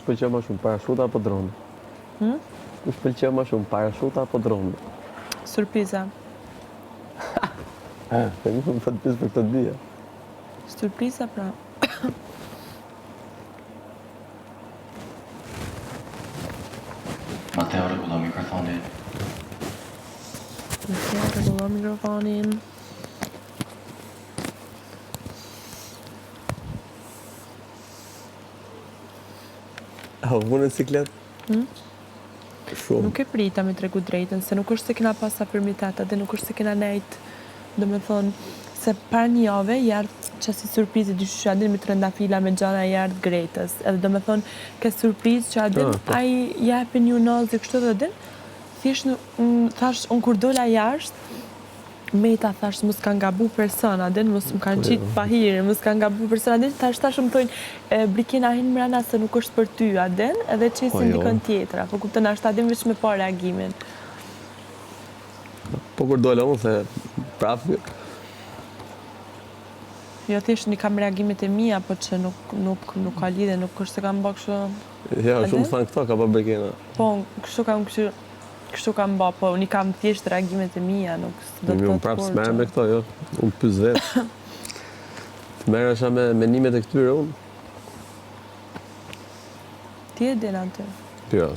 pëlqeu më shumë, parashuta apo droni? Kush pëlqeu më shumë, parashuta apo droni? Surpriza. Po nuk më të pyes për këto dyja. Surpriza pra. Mateo rregullon mikrofonin. Rregullon mikrofonin. Punë siklet? Shumë. Nuk e prita me tregu drejtën, se nuk është se kena pas afirmitet, dhe nuk është se kena nejt, do me thonë, se para një jave jartë që si surprizë dyshysha adin me trëndafila me gjana jartë grejtës. Edhe do me thonë, ke surprizë që adin, a i jepin ju nëzë dhe kështu dhe adin, thjesht thash, unë kur dola jashtë, Meta thash, mos ka ngabu persona, adin, mos më kanë qitë pahirë, mos ka ngabu persona, adin, thash më thojnë, Brikina hinë mrena se nuk është për ty, adin, edhe qesin dikën tjetër, apo kuptën ashtë adin veç me pa reagimin. Po kur dola unë, se prapë, Jo, thjesht një kam reagimet e mija, po që nuk ka lidhe, nuk është se kam bë kështu. ja, shumë thanë këto, ka pa Brikina. Po, kështu kam bë, po një kam thjesht reagimet e mija, nuk do të Unë prapë s'merrem me këto, jo. Unë pyes vetë. Të merresha me menimet e këtyre unë. Ti e din atë. Jo,